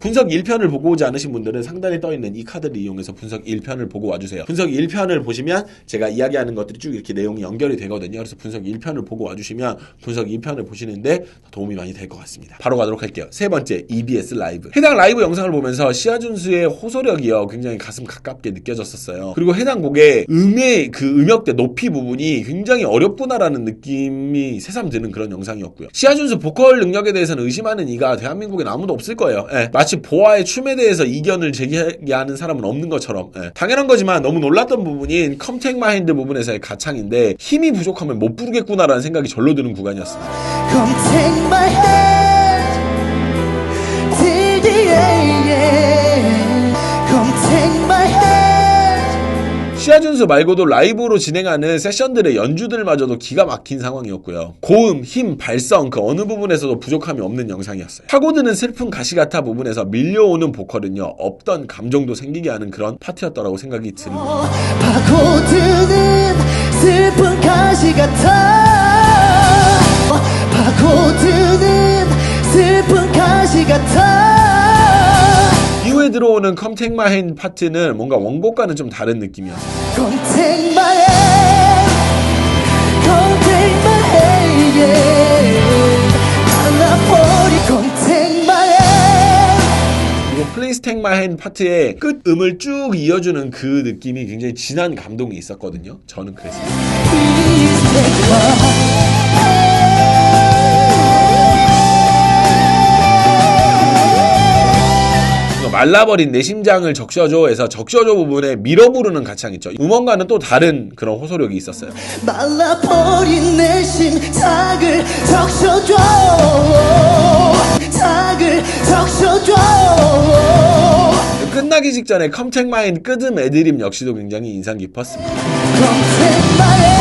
분석 1편을 보고 오지 않으신 분들은 상단에 떠있는 이 카드를 이용해서 분석 1편을 보고 와주세요. 분석 1편을 보시면 제가 이야기하는 것들이 쭉 이렇게 내용이 연결이 되거든요. 그래서 분석 1편을 보고 와주시면 분석 2편을 보시는데 도움이 많이 될 것 같습니다. 바로 가도록 할게요. 세 번째, EBS 라이브. 해당 라이브 영상을 보면서 시아준수의 호소력이요, 굉장히 가슴 가깝게 느껴졌었어요. 그리고 해당 곡의 음의 그 음역대 높이 부분이 굉장히 어렵구나라는 느낌이 새삼 드는 그런 영상이었고요. 시아준수 보컬 능력에 대해서는 의심하는 이가 대한민국엔 아무도 없을 거예요. 마치 보아의 춤에 대해서 이견을 제기하는 사람은 없는 것처럼. 당연한 거지만 너무 놀랐던 부분인 컴택 마인드 부분에서의 가창인데 힘이 부족하면 못 부르겠구나라는 생각이 절로 드는 구간이었습니다. Come take my hand till the end. Come take my hand. 시아준수 말고도 라이브로 진행하는 세션들의 연주들마저도 기가 막힌 상황이었고요. 고음, 힘, 발성 그 어느 부분에서도 부족함이 없는 영상이었어요. 파고드는 슬픈 가시 같아 부분에서 밀려오는 보컬은요, 없던 감정도 생기게 하는 그런 파트였더라고 생각이 듭니다. 파고드는 슬픈 가시 같아. 파고드는 슬픈 가시 같아. 이후에 들어오는 Come Take My Hand 파트는 뭔가 원곡과는 좀 다른 느낌이었어요. Come take my hand. Come take my hand. Yeah. 하나버리 Come take my hand. 그리고 Please Take My Hand 파트의 끝 음을 쭉 이어주는 그 느낌이 굉장히 진한 감동이 있었거든요. 저는 그랬어요. Please take my hand. 말라버린 내 심장을 적셔줘에서 적셔줘 부분에 밀어 부르는 가창 있죠. 음원과는 또 다른 그런 호소력이 있었어요. 말라버린 내 심장을 적셔줘. 장을 적셔줘. 끝나기 직전에 Come Take My Hand 끝음 애드립 역시도 굉장히 인상 깊었습니다. Come take my hand.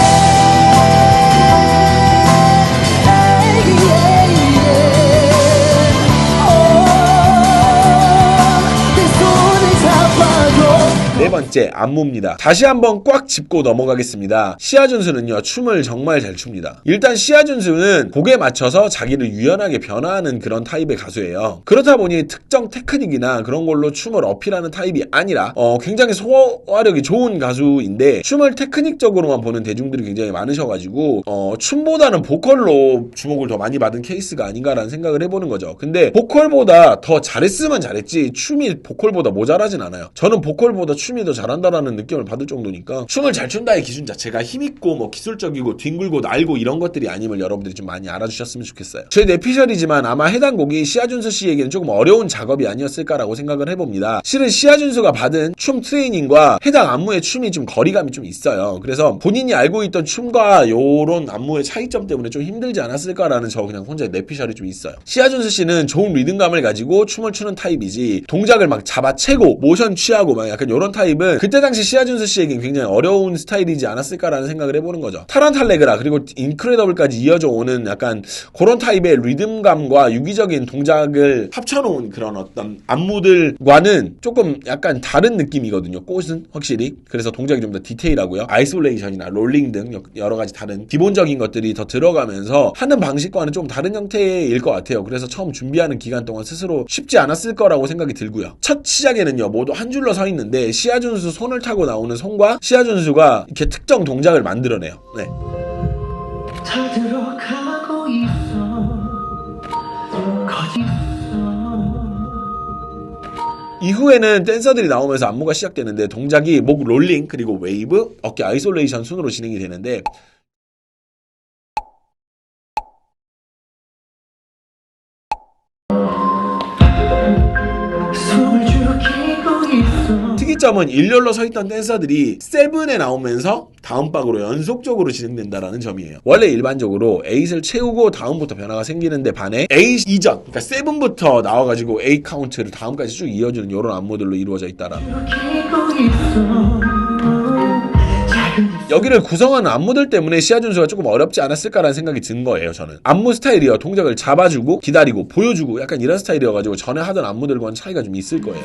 네 번째, 안무입니다. 다시 한번 꽉 짚고 넘어가겠습니다. 시아준수는요, 춤을 정말 잘 춥니다. 일단 시아준수는 곡에 맞춰서 자기를 유연하게 변화하는 그런 타입의 가수예요. 그렇다 보니 특정 테크닉이나 그런 걸로 춤을 어필하는 타입이 아니라 굉장히 소화력이 좋은 가수인데 춤을 테크닉적으로만 보는 대중들이 굉장히 많으셔가지고 춤보다는 보컬로 주목을 더 많이 받은 케이스가 아닌가라는 생각을 해보는 거죠. 근데 보컬보다 더 잘했으면 잘했지 춤이 보컬보다 모자라진 않아요. 저는 보컬보다 춤이 더 잘한다라는 느낌을 받을 정도니까 춤을 잘 춘다의 기준 자체가 힘있고 뭐 기술적이고 뒹굴고 날고 이런 것들이 아님을 여러분들이 좀 많이 알아주셨으면 좋겠어요. 제 내피셜이지만 아마 해당 곡이 시아준수 씨에게는 조금 어려운 작업이 아니었을까라고 생각을 해봅니다. 실은 시아준수가 받은 춤 트레이닝과 해당 안무의 춤이 좀 거리감이 좀 있어요. 그래서 본인이 알고 있던 춤과 요런 안무의 차이점 때문에 좀 힘들지 않았을까라는 저 그냥 혼자의 내피셜이 좀 있어요. 시아준수 씨는 좋은 리듬감을 가지고 춤을 추는 타입이지 동작을 막 잡아채고 모션 취하고 막 약간 요런 타입은 그때 당시 시아준수 씨에겐 굉장히 어려운 스타일이지 않았을까라는 생각을 해보는 거죠. 타란탈레그라 그리고 인크레더블까지 이어져 오는 약간 그런 타입의 리듬감과 유기적인 동작을 합쳐놓은 그런 어떤 안무들과는 조금 약간 다른 느낌이거든요. 꽃은 확실히. 그래서 동작이 좀 더 디테일하고요. 아이솔레이션이나 롤링 등 여러 가지 다른 기본적인 것들이 더 들어가면서 하는 방식과는 좀 다른 형태일 것 같아요. 그래서 처음 준비하는 기간 동안 스스로 쉽지 않았을 거라고 생각이 들고요. 첫 시작에는요, 모두 한 줄로 서 있는데 시아준수 손을 타고 나오는 손과 시아준수가 이렇게 특정 동작을 만들어내요. 네. 다 들어가고 있어. 거짓 이후에는 댄서들이 나오면서 안무가 시작되는데 동작이 목 롤링 그리고 웨이브, 어깨 아이솔레이션 순으로 진행이 되는데 특이점은 일렬로 서있던 댄서들이 세븐에 나오면서 다음 박으로 연속적으로 진행된다라는 점이에요. 원래 일반적으로 8을 채우고 다음부터 변화가 생기는데 반해 8 이전, 그러니까 7부터 나와가지고 8 카운트를 다음까지 쭉 이어주는 이런 안무들로 이루어져 있다라는. 여기를 구성하는 안무들 때문에 시아준수가 조금 어렵지 않았을까라는 생각이 든 거예요. 저는 안무 스타일이요, 동작을 잡아주고 기다리고 보여주고 약간 이런 스타일이어가지고 전에 하던 안무들과는 차이가 좀 있을 거예요.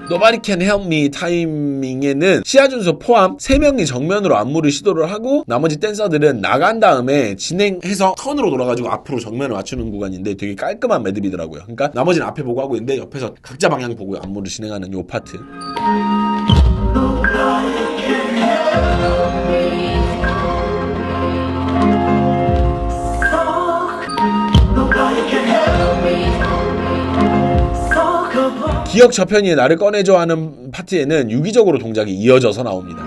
Nobody Can Help Me 타이밍에는 시아준수 포함 3명이 정면으로 안무를 시도를 하고 나머지 댄서들은 나간 다음에 진행해서 턴으로 돌아가지고 앞으로 정면을 맞추는 구간인데 되게 깔끔한 매듭이더라고요. 그러니까 나머지는 앞에 보고 하고 있는데 옆에서 각자 방향 보고 안무를 진행하는 요 파트. 기억 저편이 나를 꺼내줘 하는 파트에는 유기적으로 동작이 이어져서 나옵니다.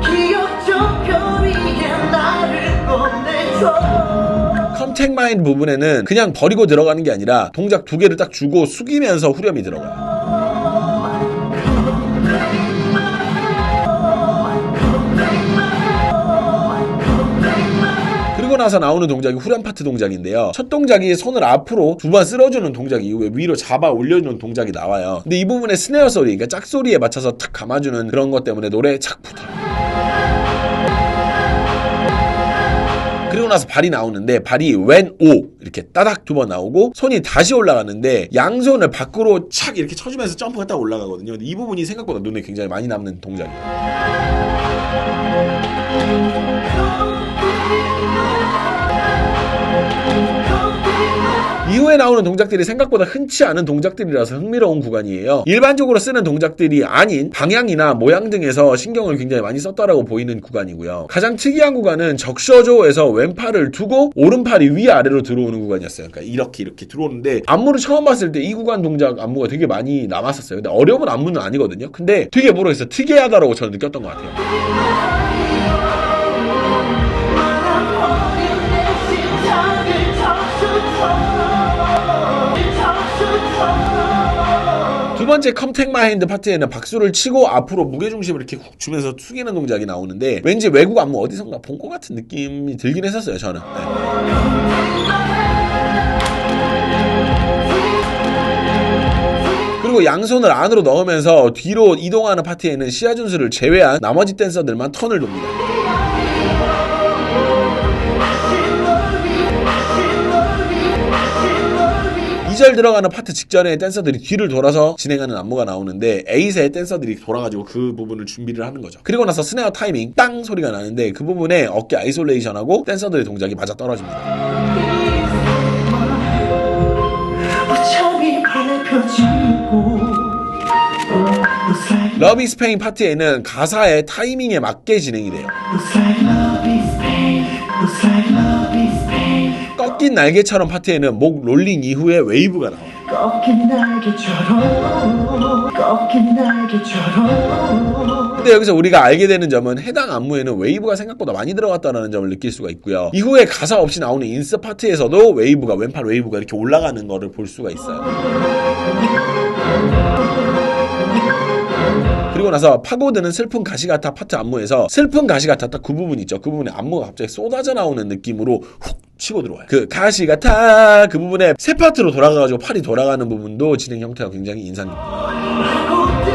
기억 저편위에 나를 꺼내줘. Come Take Mine 부분에는 그냥 버리고 들어가는 게 아니라 동작 2개를 딱 주고 숙이면서 후렴이 들어가요. 그리고 나서 나오는 동작이 후렴 파트 동작인데요. 첫 동작이 손을 앞으로 2번 쓸어주는 동작 이후에 위로 잡아 올려주는 동작이 나와요. 근데 이 부분에 스네어 소리, 그러니까 짝소리에 맞춰서 탁 감아주는 그런 것 때문에 노래에 착 붙어요. 그리고 나서 발이 나오는데 발이 왼 오 이렇게 따닥 2번 나오고 손이 다시 올라가는데 양손을 밖으로 착 이렇게 쳐주면서 점프가 딱 올라가거든요. 근데 이 부분이 생각보다 눈에 굉장히 많이 남는 동작이에요. 이후에 나오는 동작들이 생각보다 흔치 않은 동작들이라서 흥미로운 구간이에요. 일반적으로 쓰는 동작들이 아닌 방향이나 모양 등에서 신경을 굉장히 많이 썼다라고 보이는 구간이고요. 가장 특이한 구간은 적셔줘에서 왼팔을 두고 오른팔이 위아래로 들어오는 구간이었어요. 그러니까 이렇게 들어오는데 안무를 처음 봤을 때 이 구간 동작 안무가 되게 많이 남았었어요. 근데 어려운 안무는 아니거든요. 근데 되게 모르겠어요. 특이하다라고 저는 느꼈던 것 같아요. 두 번째 Come Take My Hand 파트에는 박수를 치고 앞으로 무게중심을 이렇게 훅 주면서 숙이는 동작이 나오는데 왠지 외국 안무 어디선가 본 것 같은 느낌이 들긴 했었어요, 저는. 네. 그리고 양손을 안으로 넣으면서 뒤로 이동하는 파트에는 시아준수를 제외한 나머지 댄서들만 턴을 돕니다. 2절 들어가는 파트 직전에 댄서들이 뒤를 돌아서 진행하는 안무가 나오는데 에잇의 댄서들이 돌아가지고 그 부분을 준비를 하는 거죠. 그리고 나서 스네어 타이밍 땅 소리가 나는데 그 부분에 어깨 아이솔레이션하고 댄서들의 동작이 맞아 떨어집니다. Love is Pain 파트에는 가사의 타이밍에 맞게 진행이 돼요. 꺾인 날개처럼 파트에는 목 롤링 이후에 웨이브가 나와요. 근데 여기서 우리가 알게 되는 점은 해당 안무에는 웨이브가 생각보다 많이 들어갔다는 점을 느낄 수가 있고요. 이후에 가사 없이 나오는 인스 파트에서도 웨이브가 왼팔 웨이브가 이렇게 올라가는 거를 볼 수가 있어요. 그리고 나서 파고드는 슬픈 가시 같아 파트 안무에서 슬픈 가시 같아 딱 그 부분 있죠. 그 부분에 안무가 갑자기 쏟아져 나오는 느낌으로 훅 치고 들어와요. 그 가시 같아 그 부분에 세 파트로 돌아가가지고 팔이 돌아가는 부분도 진행 형태가 굉장히 인상 깊어요.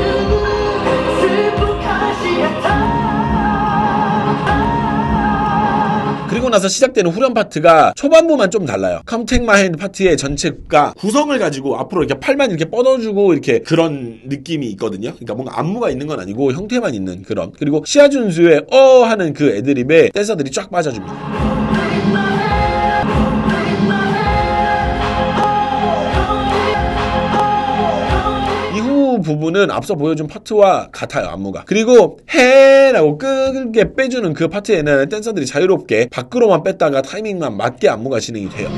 그리고 나서 시작되는 후렴 파트가 초반부만 좀 달라요. Come Take My Hand 파트의 전체가 구성을 가지고 앞으로 이렇게 팔만 이렇게 뻗어주고 이렇게 그런 느낌이 있거든요. 그러니까 뭔가 안무가 있는 건 아니고 형태만 있는 그런. 그리고 시아준수의 하는 그 애드립에 댄서들이 쫙 빠져줍니다. 부분은 앞서 보여준 파트와 같아요. 안무가. 그리고 해라고 끄게 빼주는 그 파트에는 댄서들이 자유롭게 밖으로만 뺐다가 타이밍만 맞게 안무가 진행이 돼요.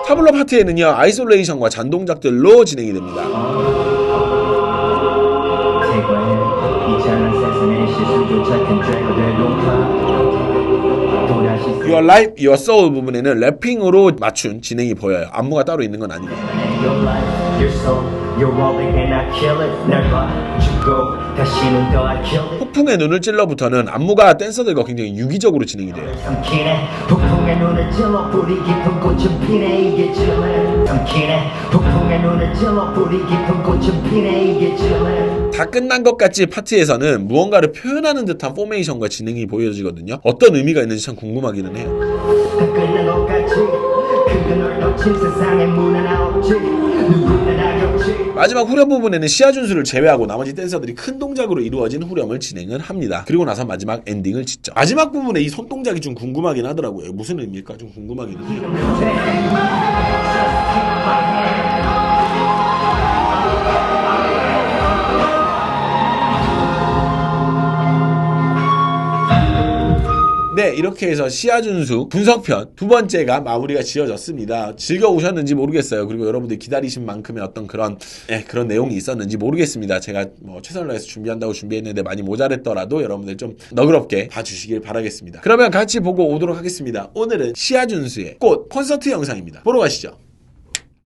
타블로 파트에는요 아이솔레이션과 잔동작들로 진행이 됩니다. Your Life, Your Soul 부분에는 래핑으로 맞춘 진행이 보여요. 안무가 따로 있는 건 아니에요. Your life, your soul, you're all they cannot kill it. 날 봐주고 다시는 더 I kill it. 폭풍의 눈을 찔러부터는 안무가 댄서들과 굉장히 유기적으로 진행이 돼요. 삼키네 폭풍의 눈을 찔러 뿌리 깊은 꽃은 피네 이게 질문. 삼키네 폭풍의 눈을 찔러 뿌리 깊은 꽃은 피네 이게 질문. 다 끝난 것 같이 파트에서는 무언가를 표현하는 듯한 포메이션과 진행이 보여지거든요. 어떤 의미가 있는지 참 궁금하기는 해요. 다 끝난 것 같이 그걸 놓친 세상에 문은 없지. 누구나 다 겪지. 마지막 후렴 부분에는 시아준수를 제외하고 나머지 댄서들이 큰 동작으로 이루어진 후렴을 진행을 합니다. 그리고 나서 마지막 엔딩을 짓죠. 마지막 부분에 이 손동작이 좀 궁금하긴 하더라고요. 무슨 의미일까 좀 궁금하긴 해요. 네, 이렇게 해서 시아준수 분석편 두 번째가 마무리가 지어졌습니다. 즐거우셨는지 모르겠어요. 그리고 여러분들이 기다리신 만큼의 어떤 그런 내용이 있었는지 모르겠습니다. 제가 뭐 최선을 다해서 준비한다고 준비했는데 많이 모자랬더라도 여러분들 좀 너그럽게 봐주시길 바라겠습니다. 그러면 같이 보고 오도록 하겠습니다. 오늘은 시아준수의 꽃 콘서트 영상입니다. 보러 가시죠.